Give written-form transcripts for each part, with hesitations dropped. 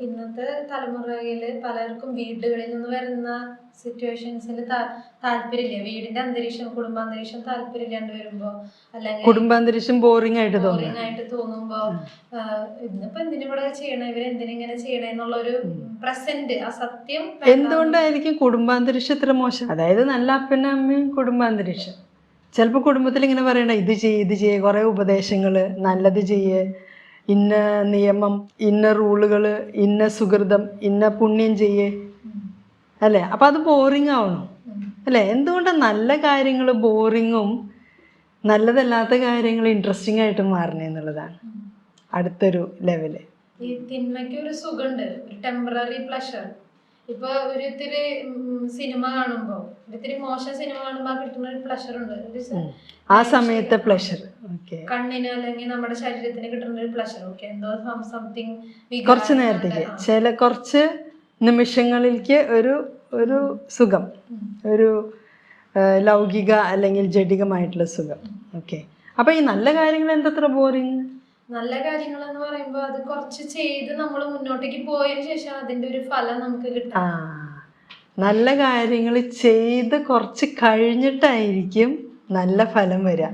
ഇന്നത്തെ തലമുറയില് പലർക്കും വീടുകളിൽ നിന്ന് വരുന്ന സിറ്റുവേഷൻസിൽ താല്പര്യമില്ല. വീടിന്റെ അന്തരീക്ഷം, കുടുംബാന്തരീക്ഷം താല്പര്യമില്ലാണ്ട് വരുമ്പോ, അല്ലെങ്കിൽ കുടുംബാന്തരീക്ഷം ബോറിംഗ് ആയിട്ട് തോന്നുമ്പോ ഇന്നിപ്പോ എന്തിനിവിടെ ചെയ്യണേ, ഇവരെന്തിനിങ്ങനെ ചെയ്യണേ എന്നുള്ളൊരു പ്രസന്റ്, ആ സത്യം എന്തുകൊണ്ടായിരിക്കും കുടുംബാന്തരീക്ഷം ഇത്ര മോശം? അതായത് നല്ല അപ്പനും അമ്മയും കുടുംബാന്തരീക്ഷം. ചിലപ്പോൾ കുടുംബത്തിൽ ഇങ്ങനെ പറയണ്ട, ഇത് ചെയ്യ്, കുറേ ഉപദേശങ്ങൾ, നല്ലത് ചെയ്യ്, ഇന്ന നിയമം, ഇന്ന റൂളുകൾ, ഇന്ന സുഹൃതം, ഇന്ന പുണ്യം ചെയ്യേ, അല്ലേ? അപ്പം അത് ബോറിംഗ് ആവണം, അല്ലേ? എന്തുകൊണ്ടാണ് നല്ല കാര്യങ്ങൾ ബോറിങ്ങും നല്ലതല്ലാത്ത കാര്യങ്ങൾ ഇൻട്രസ്റ്റിംഗ് ആയിട്ട് മാറണേ എന്നുള്ളതാണ് അടുത്തൊരു ലെവല്. ഈ തിന്മയ്ക്ക് ഒരു സുഖമുണ്ട്, ഒരു ടെമ്പററി പ്ലഷർ. ഇപ്പൊ ഒരിത്തിരി സിനിമ കാണുമ്പോ, ഒരിത്തിരി മോശം സിനിമ കാണുമ്പോ കിട്ടുന്ന ഒരു പ്ലഷർ ഉണ്ട്, ആ സമയത്തെ പ്ലഷർ. കണ്ണിന് അല്ലെങ്കിൽ നമ്മുടെ ശരീരത്തിന് കിട്ടുന്ന ഒരു പ്ലഷർ. ഓക്കെ, എന്തോ സംതിങ് കുറച്ച് നേരത്തേക്ക്, കുറച്ച് നിമിഷങ്ങളിലേക്ക് ഒരു സുഖം, ഒരു ലൗകിക അല്ലെങ്കിൽ ജഡികമായിട്ടുള്ള സുഖം. ഓക്കെ, അപ്പൊ ഈ നല്ല കാര്യങ്ങൾ എന്തത്ര ബോറിങ്? നല്ല കാര്യങ്ങൾ എന്ന് പറയുമ്പോൾ അത് കുറച്ച് ചെയ്ത് നമ്മൾ മുന്നോട്ടേക്ക് പോയതിനു ശേഷം അതിന്റെ ഒരു ഫലം നമുക്ക് കിട്ടും. നല്ല കാര്യങ്ങൾ ചെയ്ത് കുറച്ച് കഴിഞ്ഞിട്ടായിരിക്കും നല്ല ഫലം വരിക.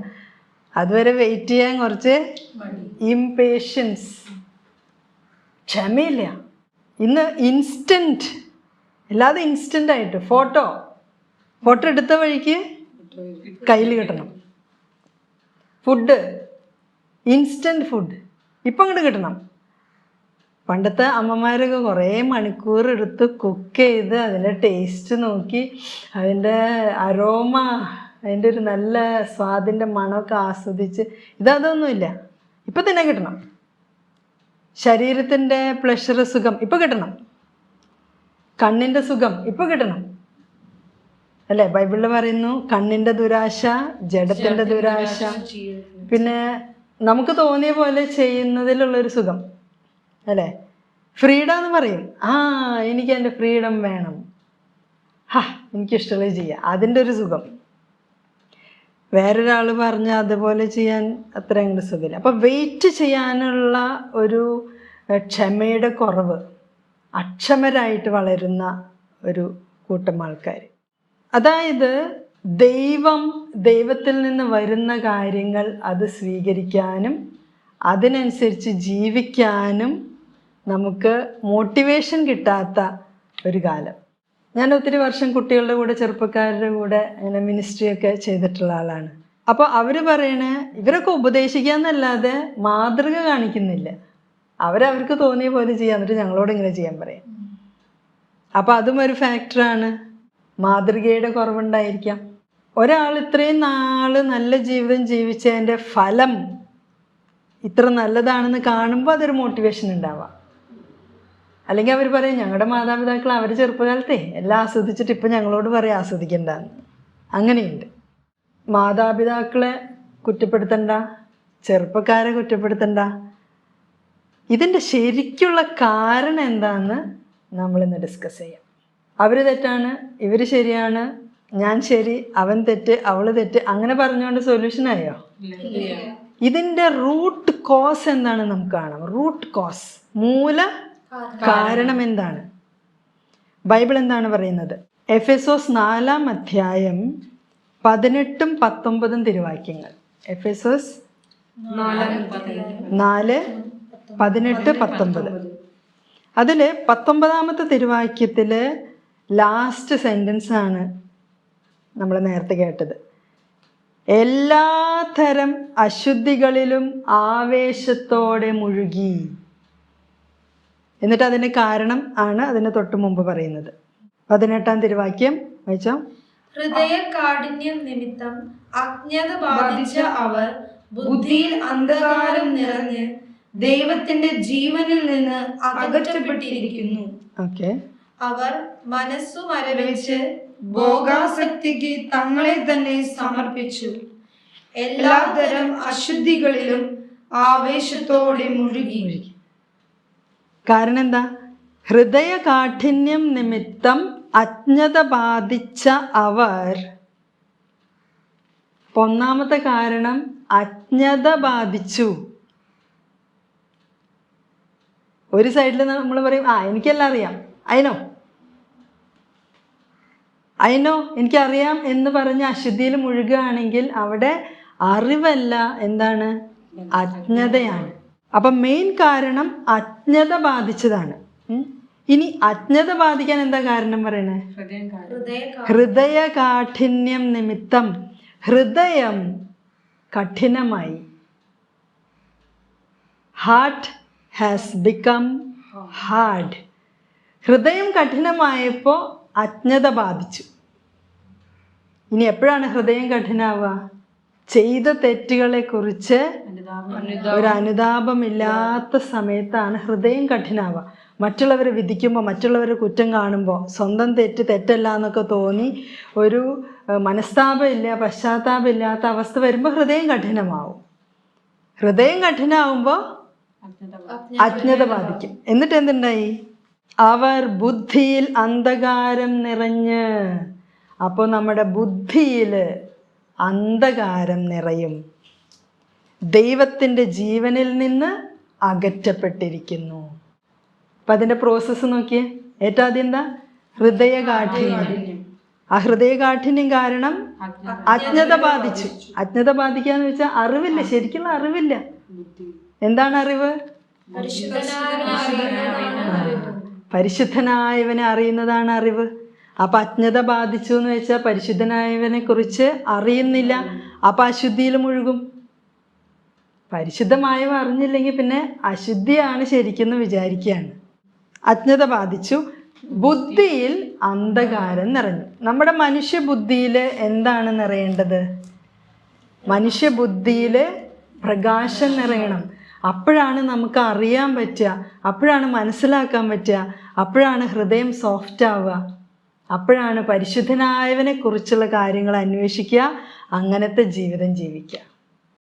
അതുവരെ വെയിറ്റ് ചെയ്യാൻ കുറച്ച് ഇംപേഷ്യൻസ്, ക്ഷമയില്ല. ഇന്ന് ഇൻസ്റ്റന്റ്, അല്ലാതെ ഇൻസ്റ്റന്റ് ആയിട്ട് ഫോട്ടോ എടുത്ത വഴിക്ക് കയ്യിൽ കിട്ടണം. ഫുഡ്, ഇൻസ്റ്റന്റ് ഫുഡ് ഇപ്പം അങ്ങോട്ട് കിട്ടണം. പണ്ടത്തെ അമ്മമാരൊക്കെ കുറേ മണിക്കൂർ എടുത്ത് കുക്ക് ചെയ്ത് അതിൻ്റെ ടേസ്റ്റ് നോക്കി, അതിൻ്റെ അരോമ, അതിൻ്റെ ഒരു നല്ല സ്വാദിൻ്റെ മണമൊക്കെ ആസ്വദിച്ച്, ഇതൊന്നുമില്ല. ഇപ്പം തന്നെ കിട്ടണം. ശരീരത്തിൻ്റെ പ്ലഷർ, സുഖം ഇപ്പം കിട്ടണം. കണ്ണിൻ്റെ സുഖം ഇപ്പം കിട്ടണം, അല്ലേ? ബൈബിളിൽ പറയുന്നു, കണ്ണിൻ്റെ ദുരാശ ജഡത്തിൻ്റെ ദുരാശ. പിന്നെ നമുക്ക് തോന്നിയ പോലെ ചെയ്യുന്നതിലുള്ളൊരു സുഖം, അല്ലേ? ഫ്രീഡം എന്ന് പറയും. എനിക്ക് എൻ്റെ ഫ്രീഡം വേണം, എനിക്കിഷ്ടമുള്ളത് ചെയ്യാം, അതിൻ്റെ ഒരു സുഖം. വേറൊരാൾ പറഞ്ഞാൽ അതുപോലെ ചെയ്യാൻ അത്ര അങ്ങോട്ട് സുഖമില്ല. അപ്പം വെയിറ്റ് ചെയ്യാനുള്ള ഒരു ക്ഷമയുടെ കുറവ്, അക്ഷമരായിട്ട് വളരുന്ന ഒരു കൂട്ടം ആൾക്കാർ. അതായത് ദൈവത്തിൽ നിന്ന് വരുന്ന കാര്യങ്ങൾ അത് സ്വീകരിക്കാനും അതിനനുസരിച്ച് ജീവിക്കാനും നമുക്ക് മോട്ടിവേഷൻ കിട്ടാത്ത ഒരു കാലം. ഞാൻ ഒത്തിരി വർഷം കുട്ടികളുടെ കൂടെ, ചെറുപ്പക്കാരുടെ കൂടെ അങ്ങനെ മിനിസ്ട്രിയൊക്കെ ചെയ്തിട്ടുള്ള ആളാണ്. അപ്പോൾ അവർ പറയണേ, ഇവരൊക്കെ ഉപദേശിക്കാന്നല്ലാതെ മാതൃക കാണിക്കുന്നില്ല. അവർക്ക് തോന്നിയ പോലെ ചെയ്യാൻ, എന്നിട്ട് ഞങ്ങളോട് ഇങ്ങനെ ചെയ്യാൻ പറയാം. അപ്പോൾ അതും ഒരു ഫാക്ടറാണ്. മാതൃകയുടെ കുറവുണ്ടായിരിക്കാം. ഒരാൾ ഇത്രയും നാൾ നല്ല ജീവിതം ജീവിച്ചതിൻ്റെ ഫലം ഇത്ര നല്ലതാണെന്ന് കാണുമ്പോൾ അതൊരു മോട്ടിവേഷൻ ഉണ്ടാവാം. അല്ലെങ്കിൽ അവർ പറയും, ഞങ്ങളുടെ മാതാപിതാക്കൾ അവർ ചെറുപ്പകാലത്തെ എല്ലാം ആസ്വദിച്ചിട്ട് ഇപ്പം ഞങ്ങളോട് പറയും ആസ്വദിക്കണ്ടെന്ന്. അങ്ങനെയുണ്ട്. മാതാപിതാക്കളെ കുറ്റപ്പെടുത്തണ്ട, ചെറുപ്പക്കാരെ കുറ്റപ്പെടുത്തണ്ട. ഇതിൻ്റെ ശരിക്കുള്ള കാരണം എന്താണെന്ന് നമ്മളിന്ന് ഡിസ്കസ് ചെയ്യാം. അവർ തെറ്റാണ്, ഇവർ ശരിയാണ്, ഞാൻ ശരി, അവൻ തെറ്റ്, അവൾ തെറ്റ്, അങ്ങനെ പറഞ്ഞുകൊണ്ട് സൊല്യൂഷനായോ? ഇതിൻ്റെ റൂട്ട് കോസ് എന്താണ് നമുക്ക് കാണാം. റൂട്ട് കോസ്, മൂല കാരണം എന്താണ്? ബൈബിൾ എന്താണ് പറയുന്നത്? എഫെസോസ് 4-ാം അധ്യായം 18-19 തിരുവാക്യങ്ങൾ. എഫെസോസ് 4:18-19. അതിൽ 19-ാമത്തെ തിരുവാക്യത്തിൽ ലാസ്റ്റ് സെൻറ്റൻസ് ആണ് നമ്മൾ നേരത്തെ കേട്ടത്. എല്ലാത്തരം അശുദ്ധികളിലും ആവേശത്തോടെ മുഴുകി. എന്നിട്ട് അതിന് കാരണം ആണ് അതിന് തൊട്ട് മുമ്പ് പറയുന്നത്. 18-ാം തിരുവാക്യം വായിച്ചോ. ഹൃദയ കാഠിന്യം നിമിത്തം അജ്ഞത ബാധിച്ച അവർ ബുദ്ധിയിൽ അന്ധകാരം നിറഞ്ഞ് ദൈവത്തിന്റെ ജീവനിൽ നിന്ന് അകറ്റപ്പെട്ടിരിക്കുന്നു. ഓക്കെ. അവർ മനസ്സു മരവിച്ച് ഭോഗാസക്തിക്ക് തങ്ങളെ തന്നെ സമർപ്പിച്ചു. എല്ലാതരം അശുദ്ധികളിലും ആവേശത്തോടെ മുഴുകി. കാരണം എന്താ? ഹൃദയ കാഠിന്യം നിമിത്തം അജ്ഞത ബാധിച്ച അവർ. ഒന്നാമത്തെ കാരണം അജ്ഞത ബാധിച്ചു. ഒരു സൈഡിൽ നമ്മൾ പറയും എനിക്കെല്ലാം അറിയാം, അതിനോ എനിക്കറിയാം എന്ന് പറഞ്ഞ് അശുദ്ധിയിൽ മുഴുകുകയാണെങ്കിൽ അവിടെ അറിവല്ല, എന്താണ്? അജ്ഞതയാണ്. അപ്പം മെയിൻ കാരണം അജ്ഞത ബാധിച്ചതാണ്. ഇനി അജ്ഞത ബാധിക്കാൻ എന്താ കാരണം പറയണേ? ഹൃദയ കാഠിന്യം നിമിത്തം. ഹൃദയം കഠിനമായി. Heart has become hard. ഹൃദയം കഠിനമായപ്പോൾ അജ്ഞത ബാധിച്ചു. ഇനി എപ്പോഴാണ് ഹൃദയം കഠിനാവുക? ചെയ്ത തെറ്റുകളെ കുറിച്ച് ഒരു അനുതാപമില്ലാത്ത സമയത്താണ് ഹൃദയം കഠിനാവുക. മറ്റുള്ളവരെ വിധിക്കുമ്പോൾ, മറ്റുള്ളവരെ കുറ്റം കാണുമ്പോൾ, സ്വന്തം തെറ്റല്ല എന്നൊക്കെ തോന്നി ഒരു മനസ്താപമില്ല, പശ്ചാത്താപമില്ലാത്ത അവസ്ഥ വരുമ്പോൾ ഹൃദയം കഠിനമാവും. ഹൃദയം കഠിനാവുമ്പോൾ അജ്ഞത ബാധിക്കും. എന്നിട്ട് എന്തുണ്ടായി? അവർ ബുദ്ധിയിൽ അന്ധകാരം നിറഞ്ഞ്. അപ്പോൾ നമ്മുടെ ബുദ്ധിയിൽ അന്ധകാരം നിറയും. ദൈവത്തിൻ്റെ ജീവനിൽ നിന്ന് അകറ്റപ്പെട്ടിരിക്കുന്നു. അപ്പം അതിൻ്റെ പ്രോസസ്സ് നോക്കിയേ. ഏറ്റവും ആദ്യം എന്താ? ഹൃദയകാഠിന്യം. ആ ഹൃദയകാഠിന്യം കാരണം അജ്ഞത ബാധിച്ചു. അജ്ഞത ബാധിക്കാന്ന് വെച്ചാൽ അറിവില്ല, ശരിക്കുള്ള അറിവില്ല. എന്താണ് അറിവ്? പരിശുദ്ധനായവനെ അറിയുന്നതാണ് അറിവ്. അപ്പം അജ്ഞത ബാധിച്ചു എന്ന് വെച്ചാൽ പരിശുദ്ധനായവനെ കുറിച്ച് അറിയുന്നില്ല. അപ്പം അശുദ്ധിയിൽ മുഴുകും. പരിശുദ്ധമായവ അറിഞ്ഞില്ലെങ്കിൽ പിന്നെ അശുദ്ധിയാണ് ശരിക്കെന്ന് വിചാരിക്കുകയാണ്. അജ്ഞത ബാധിച്ചു. ബുദ്ധിയിൽ അന്ധകാരം നിറഞ്ഞു. നമ്മുടെ മനുഷ്യബുദ്ധിയിൽ എന്താണ് നിറയേണ്ടത്? മനുഷ്യബുദ്ധിയിൽ പ്രകാശം നിറയണം. അപ്പോഴാണ് നമുക്ക് അറിയാൻ പറ്റുക, അപ്പോഴാണ് മനസ്സിലാക്കാൻ പറ്റുക, അപ്പോഴാണ് ഹൃദയം സോഫ്റ്റ് ആവുക, അപ്പോഴാണ് പരിശുദ്ധനായവനെ കുറിച്ചുള്ള കാര്യങ്ങൾ അന്വേഷിക്കുക, അങ്ങനത്തെ ജീവിതം ജീവിക്കുക.